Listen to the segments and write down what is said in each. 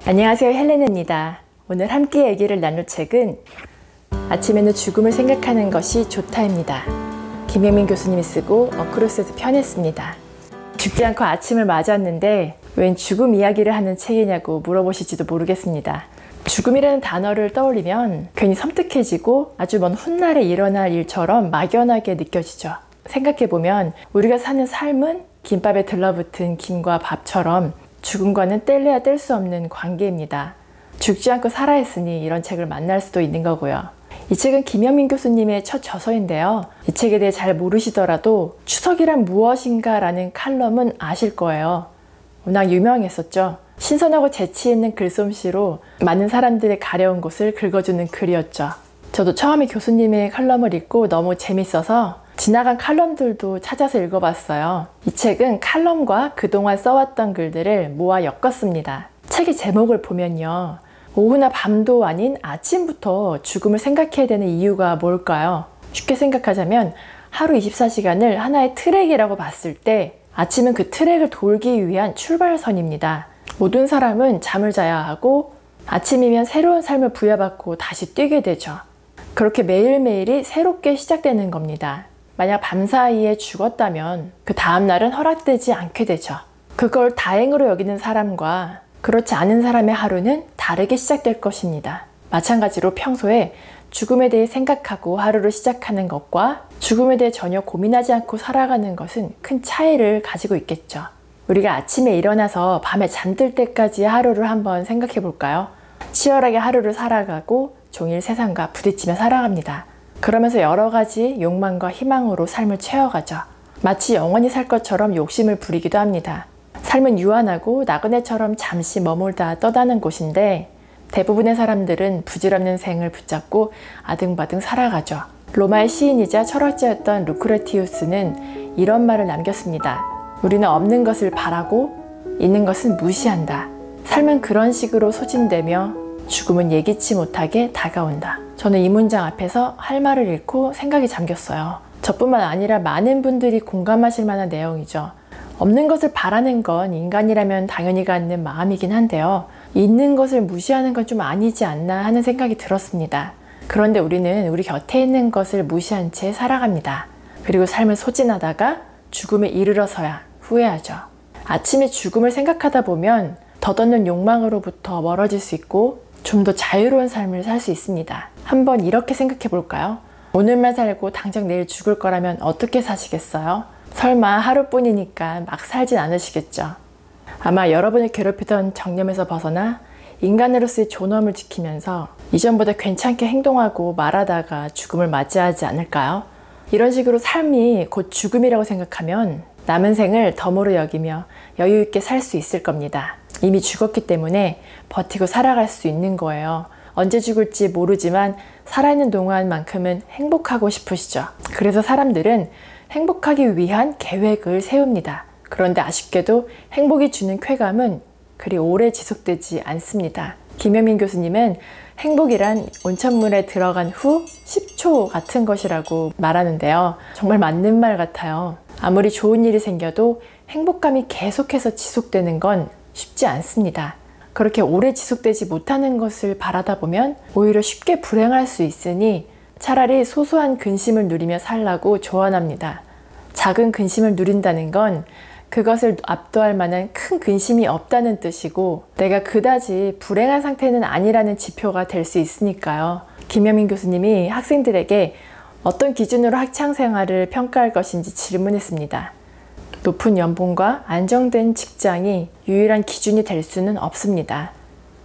안녕하세요, 헬레나입니다. 오늘 함께 얘기를 나눌 책은 아침에는 죽음을 생각하는 것이 좋다입니다. 김영민 교수님이 쓰고 어크로스에서 편했습니다. 죽지 않고 아침을 맞았는데 웬 죽음 이야기를 하는 책이냐고 물어보실지도 모르겠습니다. 죽음이라는 단어를 떠올리면 괜히 섬뜩해지고 아주 먼 훗날에 일어날 일처럼 막연하게 느껴지죠. 생각해보면 우리가 사는 삶은 김밥에 들러붙은 김과 밥처럼 죽음과는 뗄래야 뗄 수 없는 관계입니다. 죽지 않고 살아있으니 이런 책을 만날 수도 있는 거고요. 이 책은 김영민 교수님의 첫 저서인데요. 이 책에 대해 잘 모르시더라도 추석이란 무엇인가 라는 칼럼은 아실 거예요. 워낙 유명했었죠. 신선하고 재치 있는 글솜씨로 많은 사람들의 가려운 곳을 긁어주는 글이었죠. 저도 처음에 교수님의 칼럼을 읽고 너무 재밌어서 지나간 칼럼들도 찾아서 읽어봤어요. 이 책은 칼럼과 그동안 써왔던 글들을 모아 엮었습니다. 책의 제목을 보면요. 오후나 밤도 아닌 아침부터 죽음을 생각해야 되는 이유가 뭘까요? 쉽게 생각하자면 하루 24시간을 하나의 트랙이라고 봤을 때 아침은 그 트랙을 돌기 위한 출발선입니다. 모든 사람은 잠을 자야 하고 아침이면 새로운 삶을 부여받고 다시 뛰게 되죠. 그렇게 매일매일이 새롭게 시작되는 겁니다. 만약 밤사이에 죽었다면 그 다음날은 허락되지 않게 되죠. 그걸 다행으로 여기는 사람과 그렇지 않은 사람의 하루는 다르게 시작될 것입니다. 마찬가지로 평소에 죽음에 대해 생각하고 하루를 시작하는 것과 죽음에 대해 전혀 고민하지 않고 살아가는 것은 큰 차이를 가지고 있겠죠. 우리가 아침에 일어나서 밤에 잠들 때까지 하루를 한번 생각해 볼까요? 치열하게 하루를 살아가고 종일 세상과 부딪히며 살아갑니다. 그러면서 여러 가지 욕망과 희망으로 삶을 채워가죠. 마치 영원히 살 것처럼 욕심을 부리기도 합니다. 삶은 유한하고 나그네처럼 잠시 머물다 떠나는 곳인데 대부분의 사람들은 부질없는 생을 붙잡고 아등바등 살아가죠. 로마의 시인이자 철학자였던 루크레티우스는 이런 말을 남겼습니다. 우리는 없는 것을 바라고 있는 것은 무시한다. 삶은 그런 식으로 소진되며 죽음은 예기치 못하게 다가온다. 저는 이 문장 앞에서 할 말을 잃고 생각이 잠겼어요. 저뿐만 아니라 많은 분들이 공감하실 만한 내용이죠. 없는 것을 바라는 건 인간이라면 당연히 갖는 마음이긴 한데요. 있는 것을 무시하는 건 좀 아니지 않나 하는 생각이 들었습니다. 그런데 우리는 우리 곁에 있는 것을 무시한 채 살아갑니다. 그리고 삶을 소진하다가 죽음에 이르러서야 후회하죠. 아침에 죽음을 생각하다 보면 덧없는 욕망으로부터 멀어질 수 있고 좀 더 자유로운 삶을 살 수 있습니다. 한번 이렇게 생각해 볼까요? 오늘만 살고 당장 내일 죽을 거라면 어떻게 사시겠어요? 설마 하루뿐이니까 막 살진 않으시겠죠? 아마 여러분을 괴롭히던 정념에서 벗어나 인간으로서의 존엄을 지키면서 이전보다 괜찮게 행동하고 말하다가 죽음을 맞이하지 않을까요? 이런 식으로 삶이 곧 죽음이라고 생각하면 남은 생을 덤으로 여기며 여유 있게 살 수 있을 겁니다. 이미 죽었기 때문에 버티고 살아갈 수 있는 거예요. 언제 죽을지 모르지만 살아있는 동안만큼은 행복하고 싶으시죠. 그래서 사람들은 행복하기 위한 계획을 세웁니다. 그런데 아쉽게도 행복이 주는 쾌감은 그리 오래 지속되지 않습니다. 김영민 교수님은 행복이란 온천물에 들어간 후 10초 같은 것이라고 말하는데요. 정말 맞는 말 같아요. 아무리 좋은 일이 생겨도 행복감이 계속해서 지속되는 건 쉽지 않습니다. 그렇게 오래 지속되지 못하는 것을 바라다 보면 오히려 쉽게 불행할 수 있으니 차라리 소소한 근심을 누리며 살라고 조언합니다. 작은 근심을 누린다는 건 그것을 압도할 만한 큰 근심이 없다는 뜻이고 내가 그다지 불행한 상태는 아니라는 지표가 될 수 있으니까요. 김영민 교수님이 학생들에게 어떤 기준으로 학창생활을 평가할 것인지 질문했습니다. 높은 연봉과 안정된 직장이 유일한 기준이 될 수는 없습니다.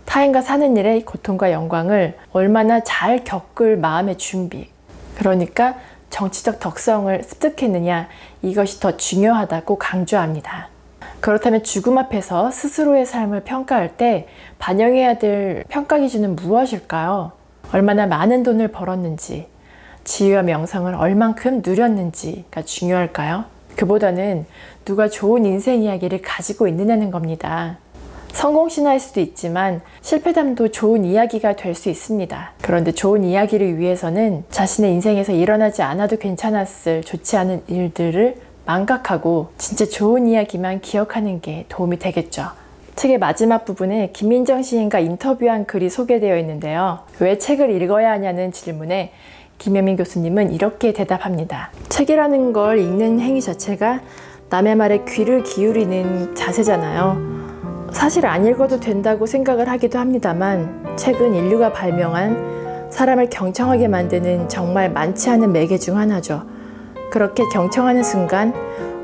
타인과 사는 일의 고통과 영광을 얼마나 잘 겪을 마음의 준비, 그러니까 정치적 덕성을 습득했느냐, 이것이 더 중요하다고 강조합니다. 그렇다면 죽음 앞에서 스스로의 삶을 평가할 때 반영해야 될 평가 기준은 무엇일까요? 얼마나 많은 돈을 벌었는지, 지위와 명성을 얼만큼 누렸는지가 중요할까요? 그보다는 누가 좋은 인생 이야기를 가지고 있느냐는 겁니다. 성공신화일 수도 있지만 실패담도 좋은 이야기가 될 수 있습니다. 그런데 좋은 이야기를 위해서는 자신의 인생에서 일어나지 않아도 괜찮았을 좋지 않은 일들을 망각하고 진짜 좋은 이야기만 기억하는 게 도움이 되겠죠. 책의 마지막 부분에 김민정 시인과 인터뷰한 글이 소개되어 있는데요. 왜 책을 읽어야 하냐는 질문에 김혜민 교수님은 이렇게 대답합니다. 책이라는 걸 읽는 행위 자체가 남의 말에 귀를 기울이는 자세잖아요. 사실 안 읽어도 된다고 생각을 하기도 합니다만 책은 인류가 발명한 사람을 경청하게 만드는 정말 많지 않은 매개 중 하나죠. 그렇게 경청하는 순간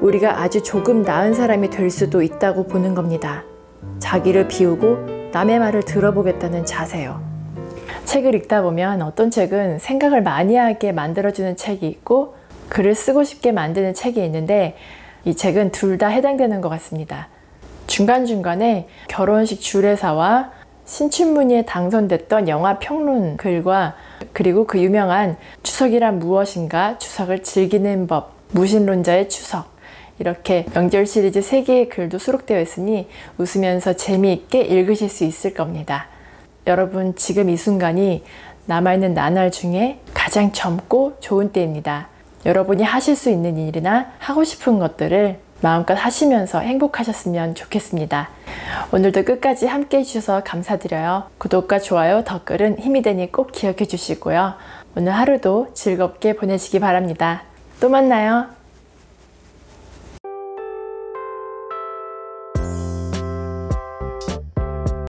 우리가 아주 조금 나은 사람이 될 수도 있다고 보는 겁니다. 자기를 비우고 남의 말을 들어보겠다는 자세요. 책을 읽다 보면 어떤 책은 생각을 많이 하게 만들어주는 책이 있고 글을 쓰고 싶게 만드는 책이 있는데 이 책은 둘 다 해당되는 것 같습니다. 중간중간에 결혼식 주례사와 신춘문예에 당선됐던 영화 평론 글과 그리고 그 유명한 추석이란 무엇인가, 추석을 즐기는 법, 무신론자의 추석 이렇게 명절 시리즈 3개의 글도 수록되어 있으니 웃으면서 재미있게 읽으실 수 있을 겁니다. 여러분 지금 이 순간이 남아있는 나날 중에 가장 젊고 좋은 때입니다. 여러분이 하실 수 있는 일이나 하고 싶은 것들을 마음껏 하시면서 행복하셨으면 좋겠습니다. 오늘도 끝까지 함께 해주셔서 감사드려요. 구독과 좋아요, 댓글은 힘이 되니 꼭 기억해 주시고요. 오늘 하루도 즐겁게 보내시기 바랍니다. 또 만나요.